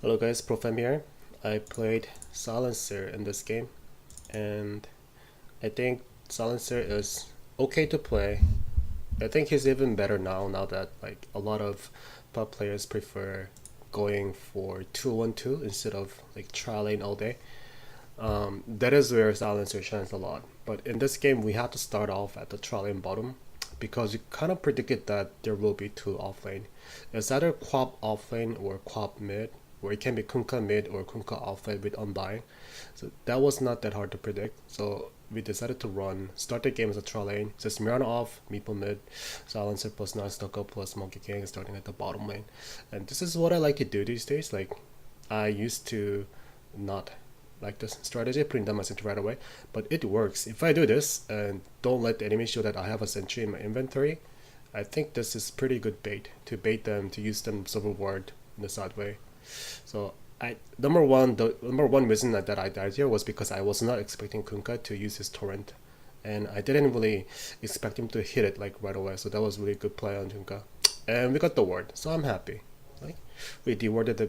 Hello guys, profham here. I played Silencer in this game and I think Silencer is okay to play. I think he's even better now that like a lot of pub players prefer going for 2-1-2 instead of like trialing all day. That is where Silencer shines a lot. But in this game we have to start off at the trialing bottom because we kind of predicted that there will be two offlane. It's either Quap offlane or Quap mid, or it can be Kunkka mid or Kunkka offlane with Undying. So that was not that hard to predict. So we decided to start the game as a trial lane. Just Mirana off, Meeple mid, Silencer plus Stucco plus Monkey King starting at the bottom lane. And this is what I like to do these days. Like, I used to not like this strategy, putting down my sentry right away, but it works. If I do this and don't let the enemy show that I have a sentry in my inventory, I think this is pretty good bait to bait them, to use them silver ward in the side way. So the number one reason that I died here was because I was not expecting Kunkka to use his torrent, and I didn't really expect him to hit it like right away. So that was really good play on Kunkka, and we got the ward, so I'm happy. Like, we dewarded a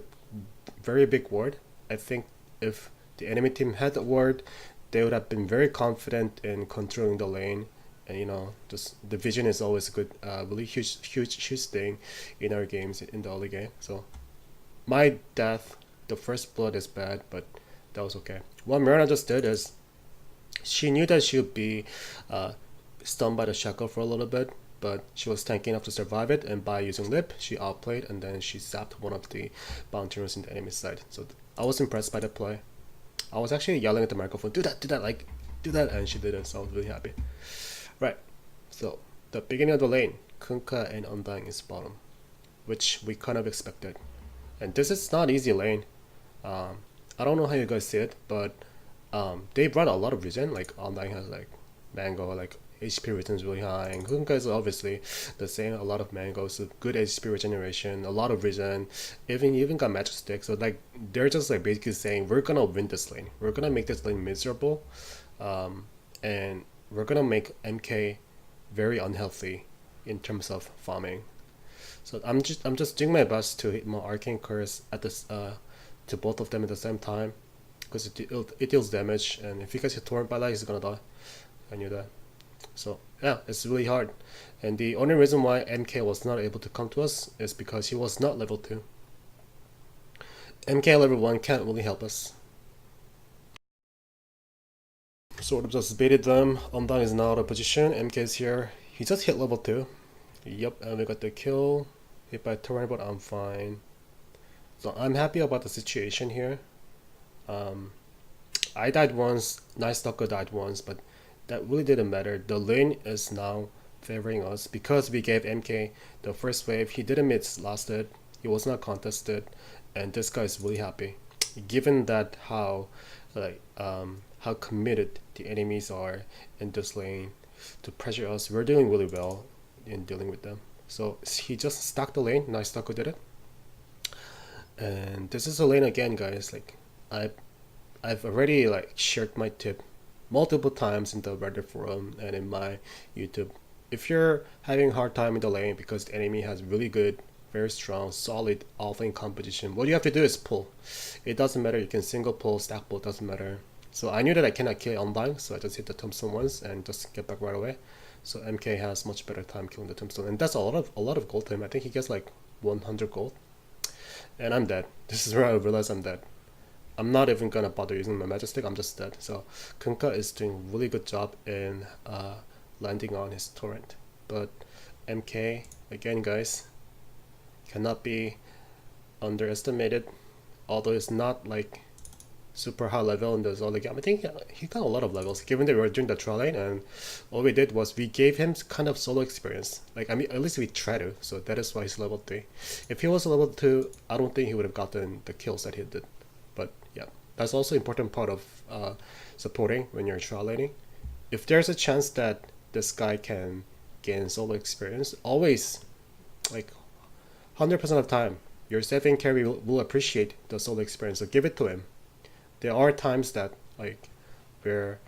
very big ward. I think if the enemy team had the ward, they would have been very confident in controlling the lane. And just the vision is always a good, really huge thing in our games in the early game. So my death, the first blood is bad, but that was okay. What Mirana just did is she knew that she would be stunned by the shackle for a little bit, but she was tanky enough to survive it, and by using lip, she outplayed, and then she zapped one of the bounty runes in the enemy side. So I was impressed by the play. I was actually yelling at the microphone, do that, like, do that, and she did it, so I was really happy. Right, so the beginning of the lane, Kunkka and Undying is bottom, which we kind of expected. And this is not easy lane. I don't know how you guys see it, but they brought a lot of regen. Like Undying has like mango, like HP return is really high, and Kunkka is obviously the same. A lot of mango, so good HP regeneration, a lot of regen. Even got magic stick. So like they're just like basically saying we're gonna win this lane. We're gonna make this lane miserable, and we're gonna make MK very unhealthy in terms of farming. So I'm just doing my best to hit my arcane curse at this to both of them at the same time, because it deals damage, and if you guys hit torrent by that, he's gonna die. I knew that. So yeah, it's really hard, and the only reason why MK was not able to come to us is because he was not level 2. MK level 1 can't really help us. Sort of just baited them. Omdang is now out of position. MK is here. He just hit level 2. Yep, and we got the kill. Hit by torrent, but I'm fine. So I'm happy about the situation here. I died once, Nice Stalker died once, but that really didn't matter. The lane is now favoring us because we gave MK the first wave. He didn't miss last hit. He was not contested, and this guy is really happy. Given that how committed the enemies are in this lane to pressure us, we're doing really well in dealing with them. So he just stacked the lane. Nice Taco did it. And this is a lane again, guys. Like I've already like shared my tip multiple times in the Reddit forum and in my YouTube. If you're having a hard time in the lane because the enemy has really good, very strong, solid offlane competition, what you have to do is pull. It doesn't matter. You can single pull, stack pull, doesn't matter. So I knew that I cannot kill Undying, so I just hit the tombstone once and just get back right away. So MK has much better time killing the tombstone, and that's a lot of gold to him. I think he gets like 100 gold, and I'm dead. This is where I realize I'm dead. I'm not even gonna bother using my majestic. I'm just dead. So Kunkka is doing a really good job in landing on his torrent, but MK again, guys, cannot be underestimated. Although it's not like super high level in the Zola game. I think he got a lot of levels, given that we were doing the trial lane, and all we did was we gave him kind of solo experience. Like, I mean, at least we tried to, so that is why he's level 3. If he was level 2, I don't think he would have gotten the kills that he did. But yeah, that's also an important part of supporting when you're trial laning. If there's a chance that this guy can gain solo experience, always, like, 100% of the time, your saving carry will appreciate the solo experience, so give it to him. There are times that like where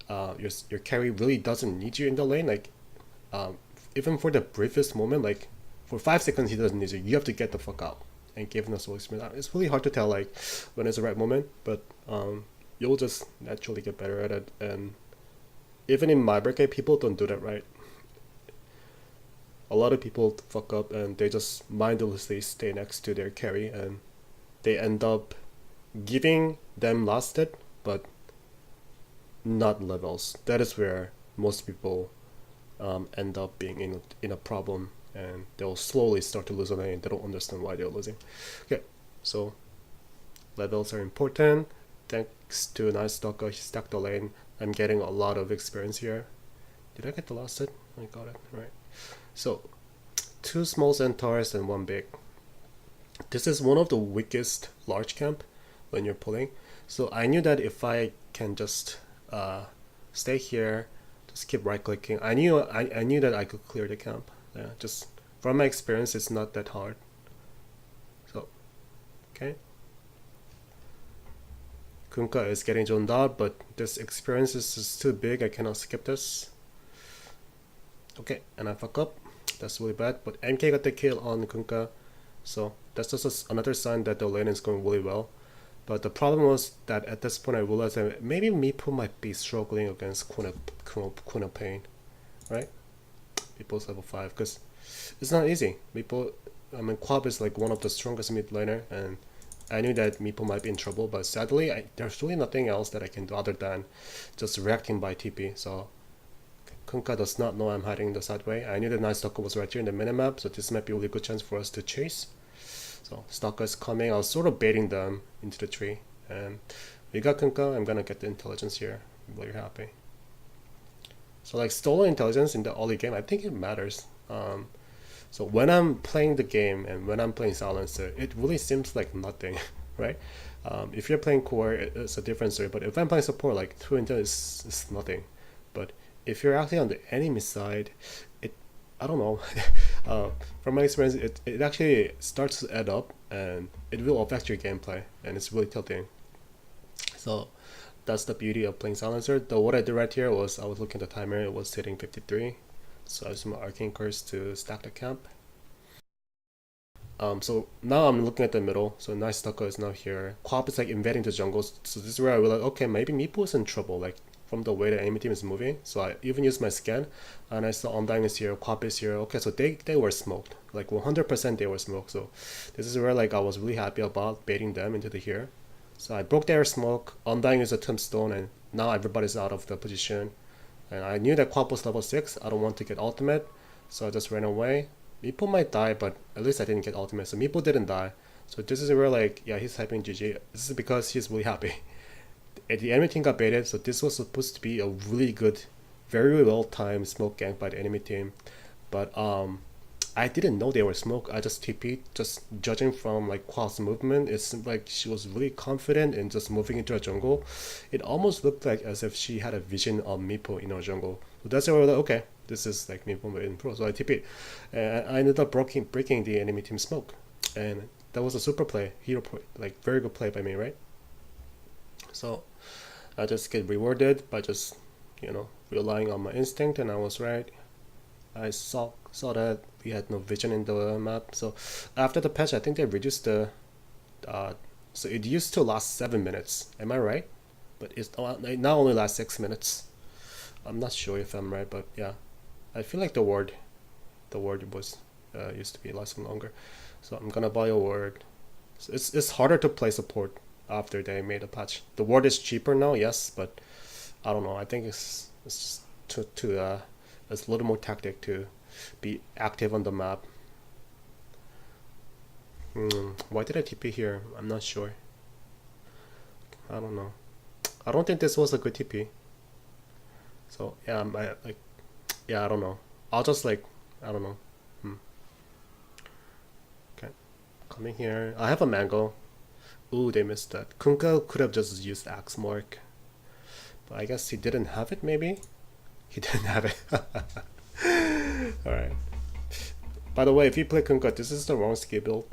your carry really doesn't need you in the lane. Like even for the briefest moment, like for 5 seconds he doesn't need you. You have to get the fuck out, and giving us full experience. It's really hard to tell like when it's the right moment, but you'll just naturally get better at it. And even in my bracket, people don't do that right. A lot of people fuck up and they just mindlessly stay next to their carry and they end up giving them last hit, but not levels. That is where most people end up being in a problem, and they'll slowly start to lose a lane. They don't understand why they're losing. Okay, so levels are important. Thanks to nice stalker, he stacked the lane. I'm getting a lot of experience here. Did I get the last hit? I got it, right. So, 2 small centaurs and 1 big. This is one of the weakest large camp when you're pulling. So I knew that if I can just stay here, just keep right clicking. I knew that I could clear the camp. Yeah, just from my experience, it's not that hard. So, okay. Kunkka is getting zoned out, but this experience is just too big. I cannot skip this. Okay, and I fuck up. That's really bad. But MK got the kill on Kunkka, so that's just another sign that the lane is going really well. But the problem was that at this point I realized that maybe Meepo might be struggling against Queen of Pain, right? Meepo's level 5, because it's not easy. Meepo, I mean, Quab is like one of the strongest mid laner, and I knew that Meepo might be in trouble, but sadly, there's really nothing else that I can do other than just reacting by TP. So Kunkka does not know I'm hiding the sideway. I knew the Night Stalker was right here in the minimap, so this might be a really good chance for us to chase. So Stalker is coming. I was sort of baiting them into the tree, and we got Kunkka. I'm gonna get the intelligence here. I'm really happy. So like stolen intelligence in the early game, I think it matters. So when I'm playing the game and when I'm playing Silencer, it really seems like nothing, right? If you're playing core, it's a different story. But if I'm playing support, like 2 intel is nothing. But if you're actually on the enemy side, I don't know. From my experience, it actually starts to add up, and it will affect your gameplay, and it's really tilting. So that's the beauty of playing Silencer. Though what I did right here was I was looking at the timer, it was hitting 53. So I used my Arcane Curse to stack the camp. So now I'm looking at the middle. So Nice Stalker is now here. Quap is like invading the jungle. So this is where I realized, okay, maybe Meepo is in trouble. Like from the way the enemy team is moving. So I even used my scan, and I saw Undying is here, Quap is here. Okay, so they were smoked. Like 100% they were smoked. So this is where like I was really happy about baiting them into the here. So I broke their smoke. Undying is a tombstone, and now everybody's out of the position. And I knew that Quap was level 6. I don't want to get ultimate, so I just ran away. Meepo might die, but at least I didn't get ultimate. So Meepo didn't die. So this is where like, yeah, he's typing GG. This is because he's really happy. The enemy team got baited, so this was supposed to be a really good, very well timed smoke gank by the enemy team. But I didn't know they were smoke. I just TP'd, just judging from like Quap's movement. It seemed like she was really confident in just moving into a jungle. It almost looked like as if she had a vision of Meepo in our jungle. So that's why I was like, okay, this is like Meepo in pro. So I TP'd, and I ended up breaking the enemy team smoke, and that was a super play, hero play, like very good play by me, right? So I just get rewarded by just, you know, relying on my instinct, and I was right. I saw that we had no vision in the map. So after the patch, I think they reduced the so it used to last 7 minutes. Am I right? But it now only lasts 6 minutes. I'm not sure if I'm right, but yeah, I feel like the word was used to be lasting longer. So I'm gonna buy a word. So it's harder to play support after they made a patch. The word is cheaper now, yes, but I don't know. I think it's just it's a little more tactic to be active on the map. Why did I TP here? I'm not sure. I don't know. I don't think this was a good TP. So yeah, I don't know. I'll just like, I don't know. Okay, coming here. I have a mango. Ooh, they missed that. Kunkka could have just used Axe Mark, but I guess he didn't have it. Maybe he didn't have it. Alright. By the way, if you play Kunkka, this is the wrong skill build.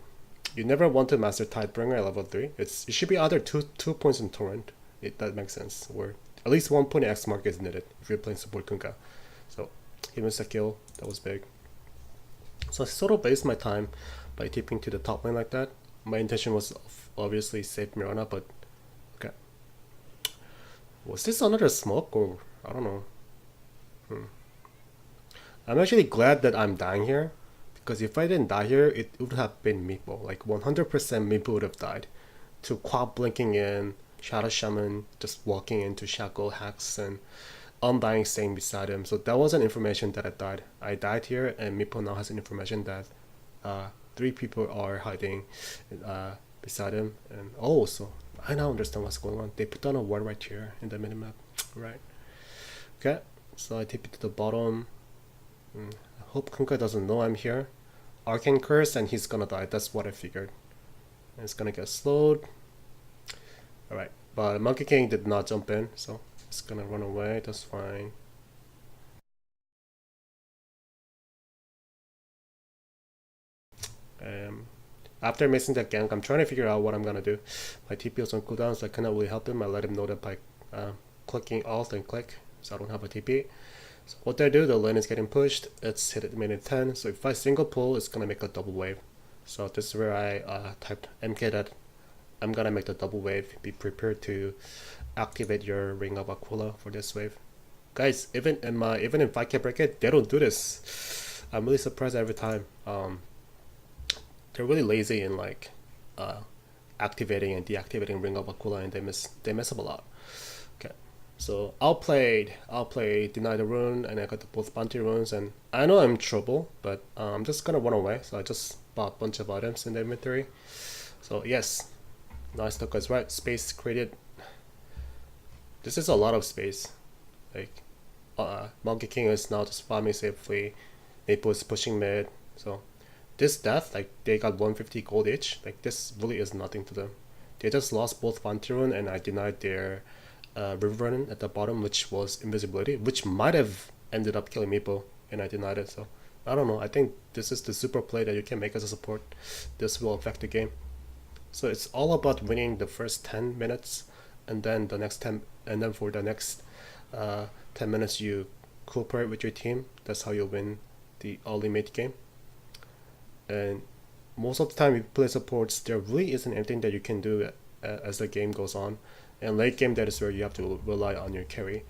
You never want to master Tidebringer at level 3. It should be either 2 points in Torrent. That makes sense. Or at least 1 point X mark is needed if you're playing support Kunkka. So he missed a kill. That was big. So I sort of based my time by tipping to the top lane like that. My intention was obviously save Mirana, but okay. Was this another smoke or I don't know. I'm actually glad that I'm dying here because if I didn't die here, it would have been Meepo. Like 100% Meepo would have died to quad blinking in, Shadow Shaman just walking into Shackle Hacks and Undying staying beside him. So that wasn't information that I died. I died here, and Meepo now has an information that three people are hiding beside him. And oh, so I now understand what's going on. They put down a ward right here in the minimap. Right. Okay. So I TP to the bottom. I hope Kunkka doesn't know I'm here. Arcane Curse and he's gonna die. That's what I figured. And it's gonna get slowed. Alright. But Monkey King did not jump in, so it's gonna run away. That's fine. After missing that gank, I'm trying to figure out what I'm gonna do. My TP is on cooldown, so I cannot really help him. I let him know that by clicking Alt and click, so I don't have a TP. So what I do, the lane is getting pushed. It's hit at minute 10. So if I single pull, it's gonna make a double wave. So this is where I typed MK that I'm gonna make the double wave. Be prepared to activate your Ring of Aquila for this wave. Guys, even in 5K bracket, they don't do this. I'm really surprised every time. They're really lazy in like activating and deactivating Ring of Aquila, and they mess up a lot. Okay, so I'll play Deny the Rune, and I got both bounty runes, and I know I'm in trouble, but I'm just gonna run away. So I just bought a bunch of items in the inventory. So yes, nice look is right. Space created. This is a lot of space. Like Monkey King is now just farming safely. Maple is pushing mid. So this death, like they got 150 gold each. Like this really is nothing to them. They just lost both bounty rune, and I denied their river run at the bottom, which was invisibility, which might have ended up killing Meepo, and I denied it. So I don't know. I think this is the super play that you can make as a support. This will affect the game. So it's all about winning the first 10 minutes, and then the next 10, and then for the next 10 minutes you cooperate with your team. That's how you win the early mid game. And most of the time, if you play supports, there really isn't anything that you can do as the game goes on. And late game, that is where you have to rely on your carry.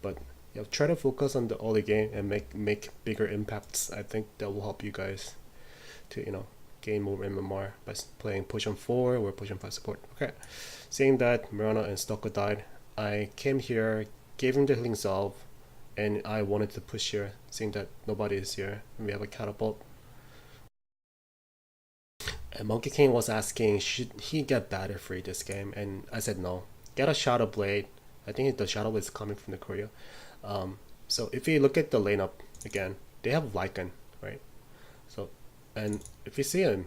But you have to try to focus on the early game and make bigger impacts. I think that will help you guys to gain more MMR by playing push on 4 or push on 5 support. Okay, seeing that Mirana and Stalker died, I came here, gave him the healing salve, and I wanted to push here, seeing that nobody is here. And we have a catapult. And Monkey King was asking, should he get batter free this game? And I said no. Get a Shadow Blade. I think the Shadow Blade is coming from the Korea. So if you look at the lineup again, they have Lycan, right? So, and if you see him,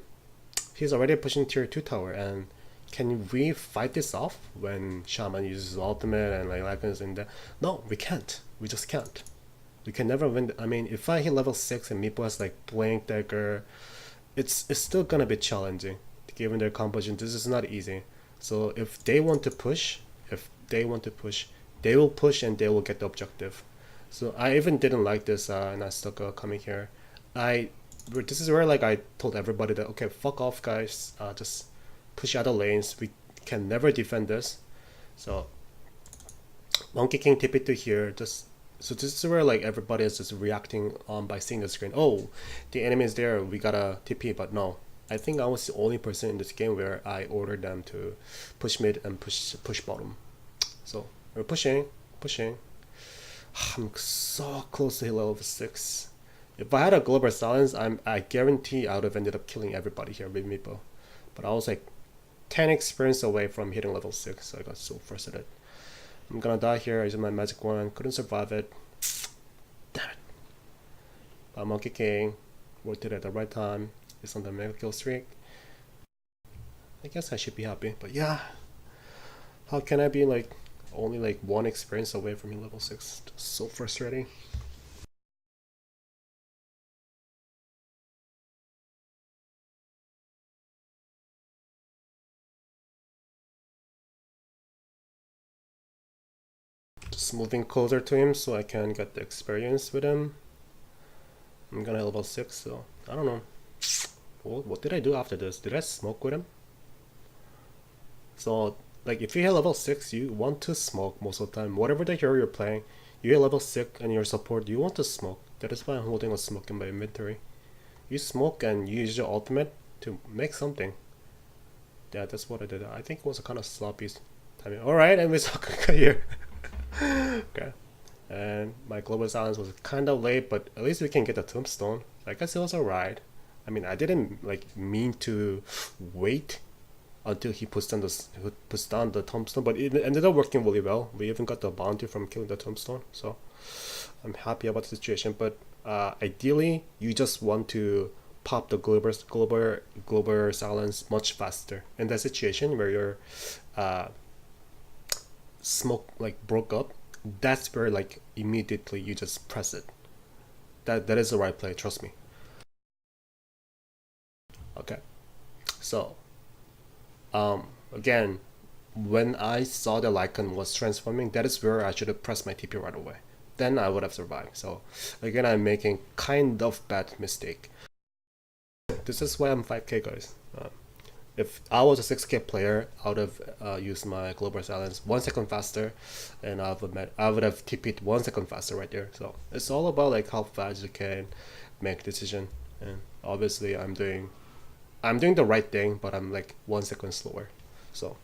he's already pushing tier 2 tower. And can we fight this off when Shaman uses ultimate and like Lycan is in there? No, we can't. We just can't. We can never win. I mean, if I hit level 6 and Meepo has like Blink Dagger, it's still gonna be challenging given their composition. This is not easy. So if they want to push, they will push and they will get the objective. So I even didn't like this Nastuka coming here. This is where like I told everybody that okay, fuck off guys, just push other lanes. We can never defend this. So Monkey King TP to here, so this is where like everybody is just reacting by seeing the screen. Oh, the enemy is there, we gotta TP, but no. I think I was the only person in this game where I ordered them to push mid and push bottom. So we're pushing. I'm so close to hit level 6. If I had a global silence, I guarantee I would have ended up killing everybody here with Meepo. But I was like 10 experience away from hitting level 6, so I got so frustrated. I'm gonna die here. I used my magic wand, couldn't survive it. Damn it. But Monkey King worked it at the right time. It's on the mega kill streak. I guess I should be happy, but yeah. How can I be like only like 1 experience away from hitting level 6? Just so frustrating. Just moving closer to him so I can get the experience with him. I'm gonna hit level 6, so I don't know. What did I do after this? Did I smoke with him? So like if you hit level 6, you want to smoke most of the time. Whatever the hero you're playing, you hit level 6 and your support, you want to smoke. That is why I'm holding a smoke in my inventory. You smoke and you use your ultimate to make something. Yeah, that's what I did. I think it was a kind of sloppy timing. Alright, and we saw here. Okay. And my global silence was kind of late, but at least we can get the tombstone. I guess it was alright. I mean, I didn't like mean to wait until he puts down the tombstone, but it ended up working really well. We even got the bounty from killing the tombstone, so I'm happy about the situation. But ideally, you just want to pop the global silence much faster. In that situation where your uh, smoke like broke up, that's where like immediately you just press it. That is the right play. Trust me. Okay, so again, when I saw the Lycan was transforming, that is where I should have pressed my TP right away. Then I would have survived. So again, I'm making kind of bad mistake. This is why I'm 5k, guys. If I was a 6k player, I would have used my global silence 1 second faster, and I would have TP'd 1 second faster right there. So it's all about like how fast you can make decision. And obviously, I'm doing the right thing, but I'm like 1 second slower. So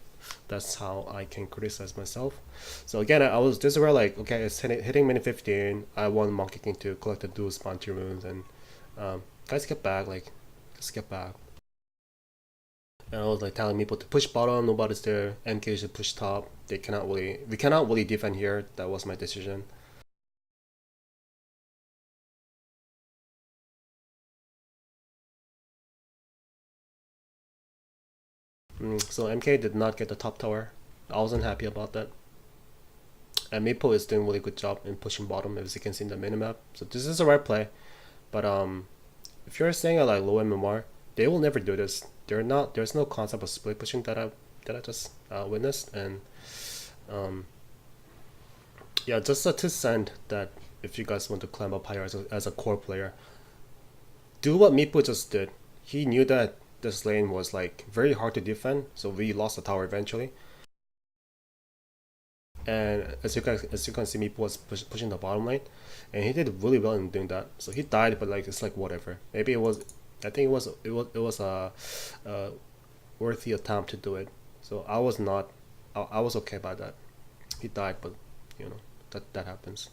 that's how I can criticize myself. So again, I was this is where like okay, it's hitting minute 15. I want Monkey King to collect the dual bounty runes and guys get back, like just get back. And I was like telling people to push bottom, nobody's there. MK should push top. We cannot really defend here. That was my decision. So MK did not get the top tower. I wasn't happy about that. And Maple is doing a really good job in pushing bottom, as you can see in the minimap. So this is the right play. But if you're saying like low MMR, they will never do this. There's no concept of split pushing that I just witnessed. And yeah, just a 2 cent that if you guys want to climb up higher as a core player, do what Mipo just did. He knew that this lane was like very hard to defend, so we lost the tower eventually. And as you can see, Meepo was pushing the bottom lane, and he did really well in doing that. So he died, but like it's like whatever. Maybe it was, I think it was a worthy attempt to do it. So I was not, I was okay by that. He died, but you know that happens.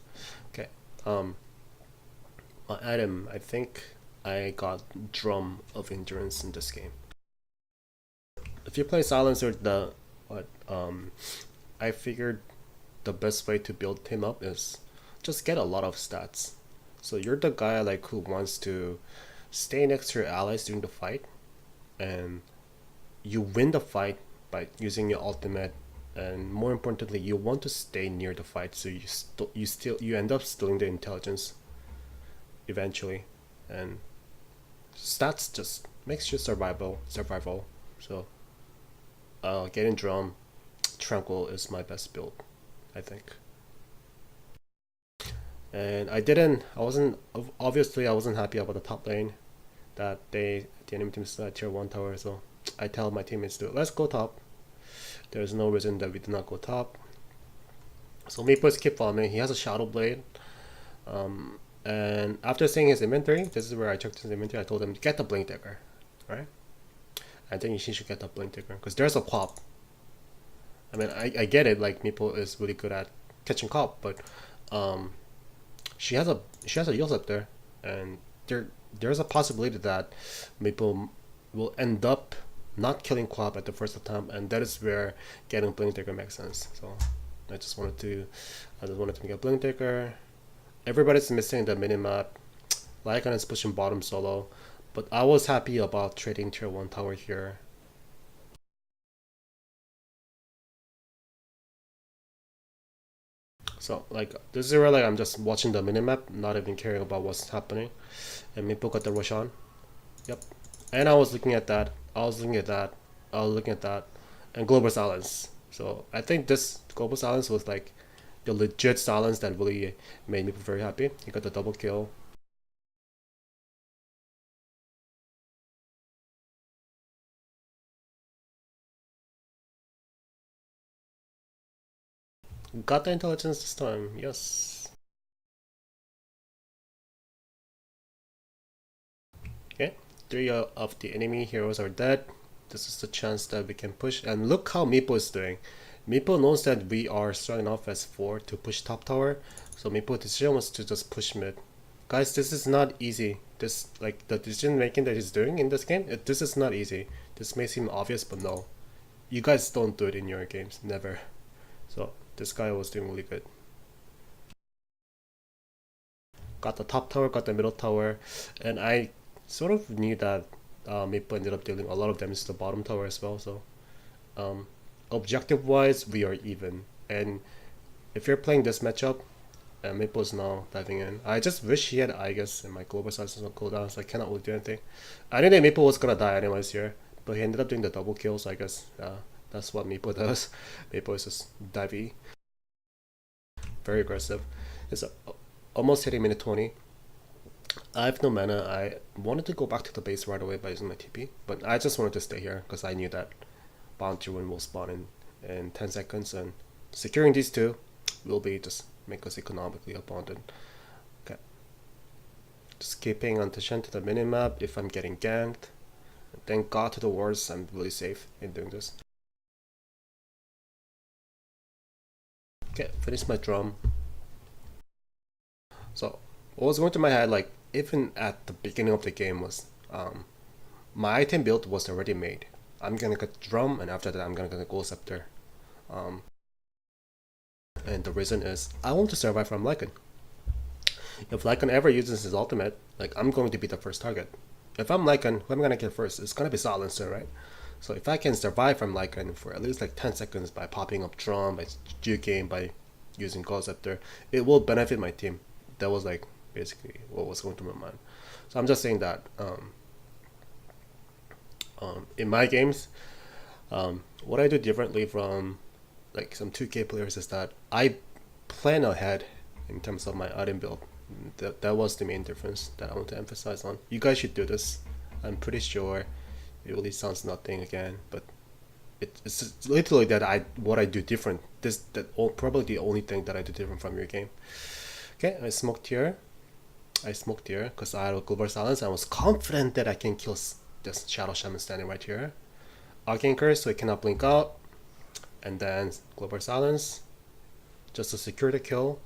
Okay, my item. I think I got Drum of Endurance in this game. If you play Silencer, the what I figured the best way to build him up is just get a lot of stats. So you're the guy like who wants to stay next to your allies during the fight, and you win the fight by using your ultimate. And more importantly, you want to stay near the fight, so you end up stealing the intelligence eventually, and stats just makes you survival. So getting drum tranquil is my best build, I think. And I wasn't obviously I wasn't happy about the top lane that the enemy team is at tier 1 tower, so I tell my teammates to let's go top. There's no reason that we did not go top. So Meepos keep following. He has a Shadow Blade. And after seeing his inventory, this is where I checked his inventory. I told him get the Blink Dagger, right? I think he should get the Blink Dagger because there's a pop. I mean, I get it. Like Meepo is really good at catching cop, but um, she has a Eels up there, and there's a possibility that Meepo will end up not killing Quap at the first attempt, and that is where getting Blink Dagger makes sense. So I just wanted to get Blink Dagger. Everybody's missing the minimap. Lycan is pushing bottom solo, but I was happy about trading tier 1 tower here. So like this is where like I'm just watching the minimap, not even caring about what's happening. And Meepo got the Roshan. Yep. And I was looking at that. I was looking at that. I was looking at that. And Global Silence. So I think this Global Silence was like the legit silence that really made me very happy. He got the double kill. Got the intelligence this time, yes. Okay, three of the enemy heroes are dead. This is the chance that we can push. And look how Meepo is doing. Meepo knows that we are strong enough as 4 to push top tower. So Meepo's decision was to just push mid. Guys, this is not easy. This, like, the decision making that he's doing in this game, this is not easy. This may seem obvious, but no. You guys don't do it in your games, never. So this guy was doing really good. Got the top tower, got the middle tower, and I sort of knew that Meepo ended up dealing a lot of damage to the bottom tower as well. So um, objective wise, we are even. And if you're playing this matchup, Maple's now diving in. I just wish he had Aegis in my global sizes on cooldown, so I cannot really do anything. I knew that Maple was gonna die anyways here, but he ended up doing the double kill, so I guess that's what Maple does. Maple is just divey. Very aggressive. It's almost hitting minute 20. I have no mana. I wanted to go back to the base right away by using my TP, but I just wanted to stay here because I knew that Bounty Rune will spawn in 10 seconds, and securing these two will be just make us economically abundant. Okay. Just keep paying attention to the minimap if I'm getting ganked. Thank God to the wards, I'm really safe in doing this. Okay, finish my drum. So what was going through my head, like even at the beginning of the game, was my item build was already made. I'm gonna get drum, and after that I'm gonna get a gold scepter. And the reason is I want to survive from Lycan. If Lycan ever uses his ultimate, like I'm going to be the first target. If I'm Lycan, who am I gonna kill first? It's gonna be Silencer, right? So if I can survive from Lycan for at least like 10 seconds by popping up drum, by juking, by using gold scepter, it will benefit my team. That was like basically what was going through my mind. So I'm just saying that in my games, what I do differently from like some 2K players is that I plan ahead in terms of my item build. That was the main difference that I want to emphasize on. You guys should do this. I'm pretty sure it really sounds nothing again, but it's literally that what I do different. Probably the only thing that I do different from your game. Okay, I smoked here because I had a Global Silence. I was confident that I can kill this Shadow Shaman standing right here. Arcane Curse, so it cannot blink out. And then Global Silence, just to secure the kill.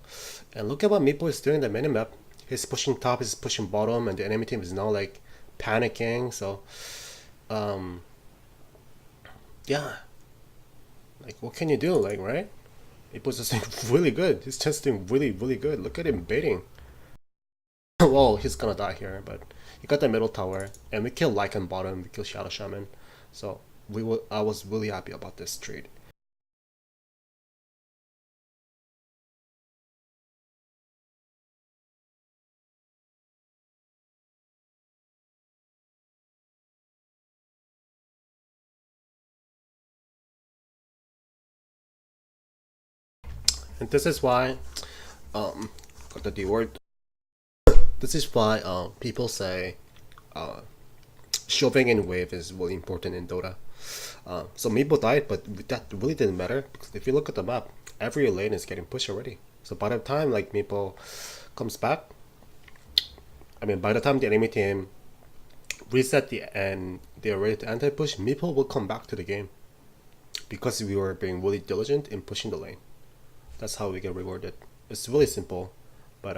And look at what Meepo is doing in the minimap. He's pushing top, he's pushing bottom, and the enemy team is now like panicking. So, yeah. Like, what can you do, like, right? Meepo's just doing really good. He's just doing really, really good. Look at him baiting. Well, he's gonna die here, but he got the middle tower, and we kill Lycan bottom, we kill Shadow Shaman. So, I was really happy about this trade. And this is why, got the D word. This is why people say shoving in wave is really important in Dota. So Meepo died, but that really didn't matter because if you look at the map, every lane is getting pushed already. So by the time like Meepo comes back, by the time the enemy team reset and they're ready to anti-push, Meepo will come back to the game because we were being really diligent in pushing the lane. That's how we get rewarded. It's really simple, but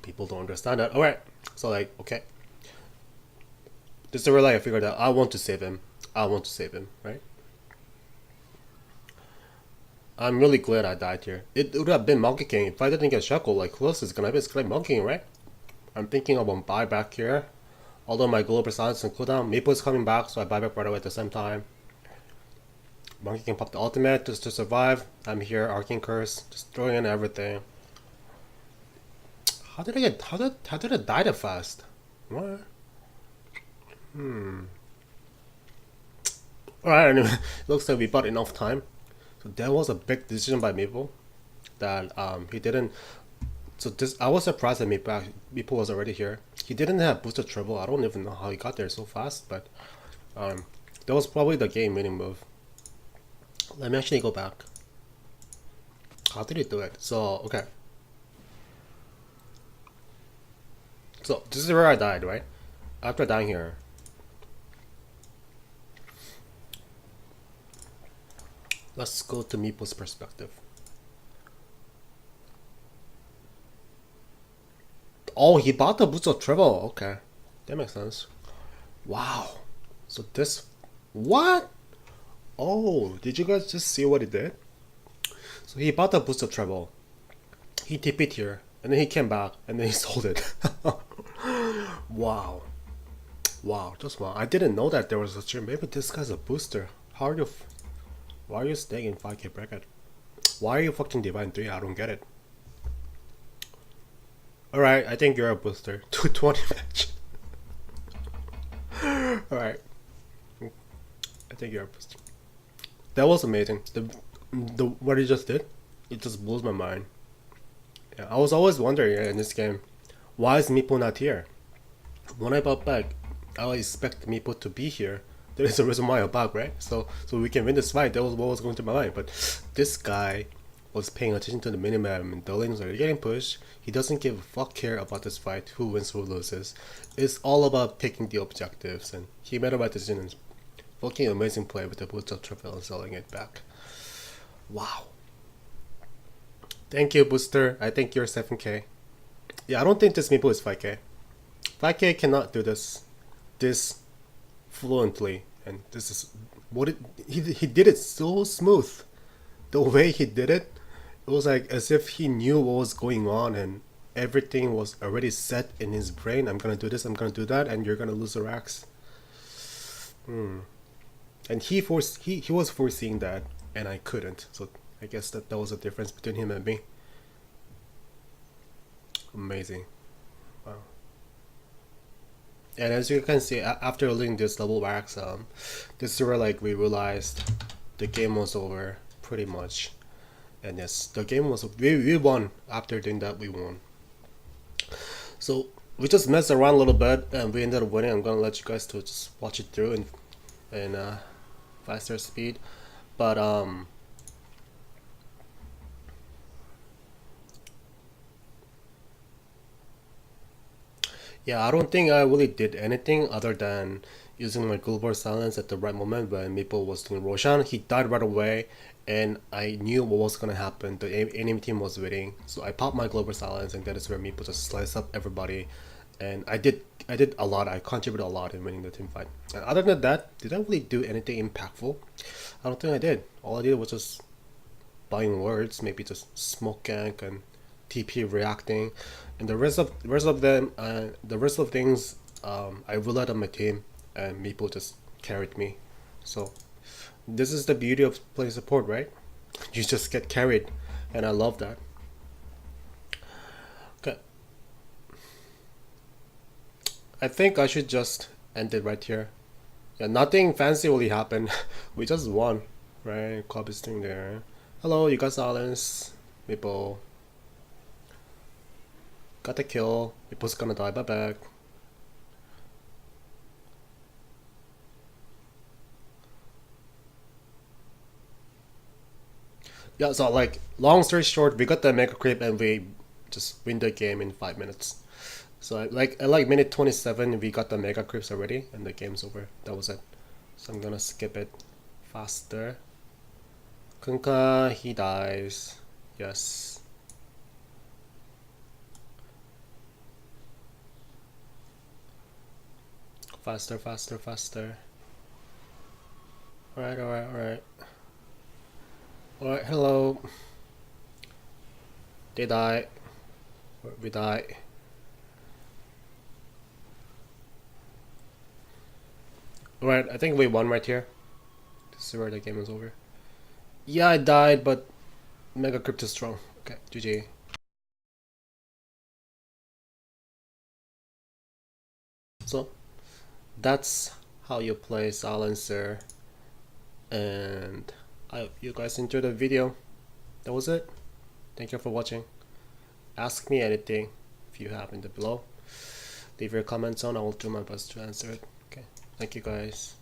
people don't understand that. Alright, so like, okay. This is where like I figured out I want to save him. I want to save him, right? I'm really glad I died here. It would have been Monkey King if I didn't get Shackle. Like, who else is gonna be? It's gonna be Monkey King, right? I'm thinking of a buyback here. Although my Global Silence and cooldown, Maple is coming back, so I buy back right away at the same time. Monkey can pop the ultimate just to survive. I'm here, Arcane Curse, just throwing in everything. How did I die that fast? What? Alright, anyway, looks like we bought enough time. So that was a big decision by Maple that he didn't. So this I was surprised that Maple was already here. He didn't have boosted treble. I don't even know how he got there so fast, but that was probably the game winning move. Let me actually go back. How did he do it? So, okay. So, this is where I died, right? After dying here. Let's go to Meeple's perspective. Oh, he bought the boots of travel. Okay. That makes sense. Wow. So this... What? Oh, did you guys just see what he did? So he bought the boost of travel. He TP'd here. And then he came back. And then he sold it. Wow. Wow. Just wow. I didn't know that there was such a... Maybe this guy's a booster. How are you... Why are you staying in 5k bracket? Why are you fucking Divine 3? I don't get it. Alright, I think you're a booster. 220 match. Alright. I think you're a booster. That was amazing. The what he just did, it just blows my mind. Yeah, I was always wondering in this game, why is Meepo not here? When I bought back, I expect Meepo to be here. There is a reason why I bought, right? So we can win this fight. That was what was going through my mind. But this guy was paying attention to the minimap and the lanes are getting pushed. He doesn't give a fuck care about this fight, who wins, who loses. It's all about picking the objectives, and he made the right decisions. Fucking amazing play with the boots of Travel and selling it back. Wow. Thank you, Booster. I think you're 7k. Yeah, I don't think this Meeple is 5k. 5k cannot do this fluently, and this is what he did it so smooth. The way he did it, it was like as if he knew what was going on and everything was already set in his brain. I'm gonna do this, I'm gonna do that, and you're gonna lose the racks. And he was foreseeing that, and I couldn't. So I guess that was the difference between him and me. Amazing. Wow. And as you can see, after losing this double wax, this is where like we realized the game was over pretty much. And yes, the game was we won. After doing that, we won. So we just messed around a little bit and we ended up winning. I'm gonna let you guys to just watch it through in faster speed, but yeah, I don't think I really did anything other than using my global silence at the right moment when Meeple was doing Roshan. He died right away, and I knew what was gonna happen. The enemy team was waiting, so I popped my global silence, and that is where Meeple just sliced up everybody. And I did a lot. I contributed a lot in winning the team fight. And other than that, did I really do anything impactful? I don't think I did. All I did was just buying words, maybe just smoke gank and TP reacting, and the rest of things, I relied on my team, and Meeple just carried me. So this is the beauty of playing support, right? You just get carried, and I love that. Okay, I think I should just end it right here. Yeah, nothing fancy really happened. We just won, right? Club is doing there. Hello, you got silence, Meeple. Got the kill. Meeple's gonna die. Bye back. Yeah, so like long story short, we got the mega creep and we just win the game in 5 minutes. So at like minute 27, we got the mega creeps already, and the game's over. That was it. So I'm gonna skip it faster. Kunkka, he dies. Yes. Faster, faster, faster. Alright, alright, alright. Alright, hello. They die. We die. Alright, I think we won right here. This is where the game is over. Yeah, I died, but Mega Crypt is strong. Okay, GG. So, that's how you play Silencer, and I hope you guys enjoyed the video. That was it. Thank you for watching. Ask me anything if you have in the below. Leave your comments on. I will do my best to answer it. Okay, thank you guys.